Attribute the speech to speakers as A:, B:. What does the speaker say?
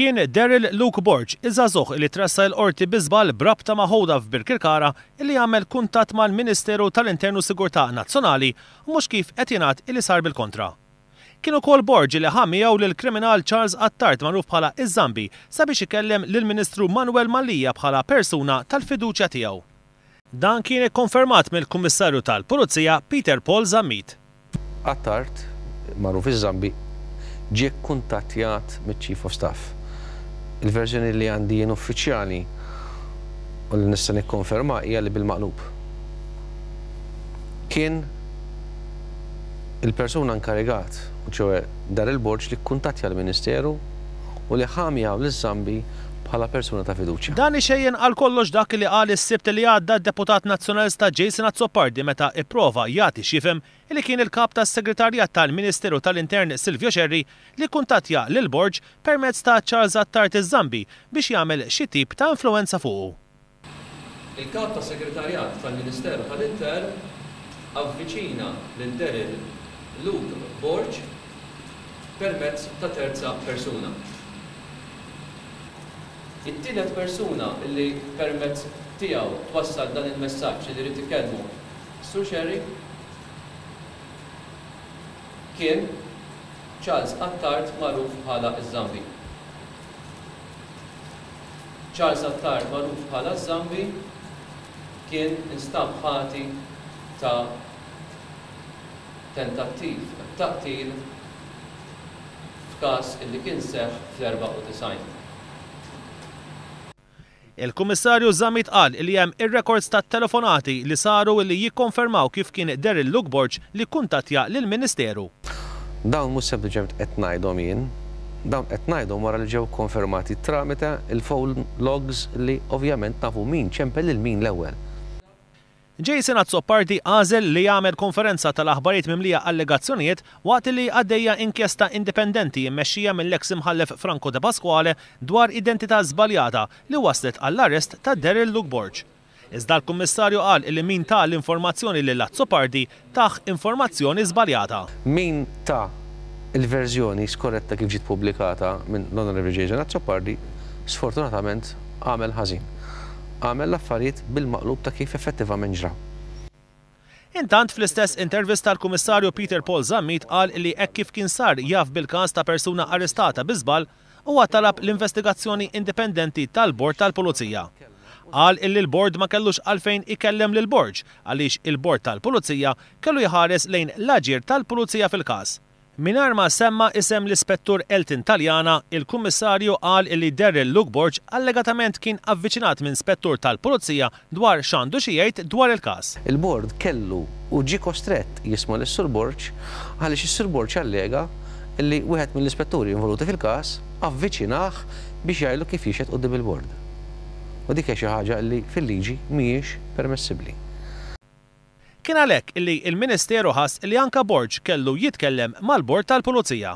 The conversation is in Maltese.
A: Kien Daryl Luke Borg, iż-żagħżugħ li trassa l-qorti bi żball brabta ma' ħowda f'Birkirkara illi jagħmel kuntatt mal-Ministeru tal-Internu Sigurtà Nazzjonali u mhux kif qed jingħad illi sar bil-kontra. Kien ukoll Borg li ħammijaw lill-kriminal Charles Attard magħruf bħala iż-Żambi sabiex ikellem lill-Ministru Manuel Mallia bħala persuna tal-fiduċja tiegħu. Dan kien ikkonfermat mill-Kummissarju tal-Pulizija Peter Paul Zammit.
B: Attard, magħruf iż-Żambi, ġie kuntattjat mill-Chief of Staff. Il-verżjoni li għandi jien uffiċjali u li nista' nikkonferma hija li bil-maqlub. Kien il-persuna inkarigat, ċewe Daryl Borg li kkuntattja l-Ministeru u li ħamjaw liż-Żambi bħala persuna ta' fiduċja.
A: Dan ixejjen għal kollox dak li qal is-sibt li għadda d-deputat nazzjonalista Jason Azzopardi meta ipprova jagħti x'jifhem li kien il-kap tas-Segretarjat tal-Ministeru tal-Intern Silvio Cerri li kuntattja lil Borg permezz ta' Charles Attard iż-Żambi biex jagħmel xi tip ta' influwenza fuqu.
C: Il-kap tas-Segretarjat tal-Ministeru tal-Intern avviċina lil Daryl Luke Borg permezz ta' terza persuna. It-tielet persuna li permezz tiegħu twassal dan il-messaġġ li rid ikellmu Sur Cerri kien Charles Attard magħruf bħala iż-Żambi. Charles Attard magħruf bħala iż-Żambi kien instab ħati ta' tentattiv taqtil f'każ illi kien seħħ fl-94.
A: Il-Kummissarju Zammit qal li hemm ir-records tat-telefonati li saru li jikkonfermaw kif kien Daryl Luke Borg li kuntattja lill-Ministeru.
B: Dawn mhux sempliċement qed ngħidhom jien, dawn qed ngħidhom wara li ġew konfermati tramite il-phone logs li ovvjament nafu min ċempel lil min l-ewwel.
A: Jason Azzopardi għażel li jagħmel konferenza tal-aħbarijiet mimlija allegazzjonijiet waqt li għaddejja inkjesta indipendenti mmexxija mill-eks imħallef Franco De Pasquale dwar identità żbaljata li waslet għall-arrest ta' Daryl Luke Borg. Iżda l-Kummissarju qal li min ta' l-informazzjoni lil Azzopardi taħ informazzjoni żbaljata.
B: Min ta' il-verżjoni skorretta kif ġiet pubblikata minn l-Onorevoli Jason Azzopardi sfortunatament għamel ħażin. Għamel l-affarijiet bil-maqlub ta' kif effettivament ġraw.
A: Intant fl-istess intervista l-Kummissarju Peter Paul Zammit qal li hekk kif kien sar jaf bil-każ ta' persuna arrestata bi żball huwa talab l-investigazzjoni indipendenti tal-Bord tal-Pulizija. Qal illi l-Bord ma kellux għalfejn ikellem lil Borg għaliex il-Bord tal-Pulizija kellu jħares lejn l-aġir tal-Pulizija fil-każ. Mingħajr ma semma isem l-Ispettur Elton Taljana, il-Kummissarju qal li Daryl Luke Borg allegatament kien avviċinat minn spettur tal-Pulizija dwar x'għandu xi jgħid dwar il-każ.
B: Il-Bord kellu u ġie kostrett jisma' lis-Sur Borg għaliex is-Sur Borg allega li wieħed mill-ispetturi involuti fil-każ avviċinah biex jgħidlu kif jixed quddiem il-Bord. U dik hija xi ħaġa li fil-liġi mhijiex permessibbli.
A: Kien għalhekk illi il-Ministeru ħass li anke Borg kellu jitkellem mal-Bord tal-Pulizija.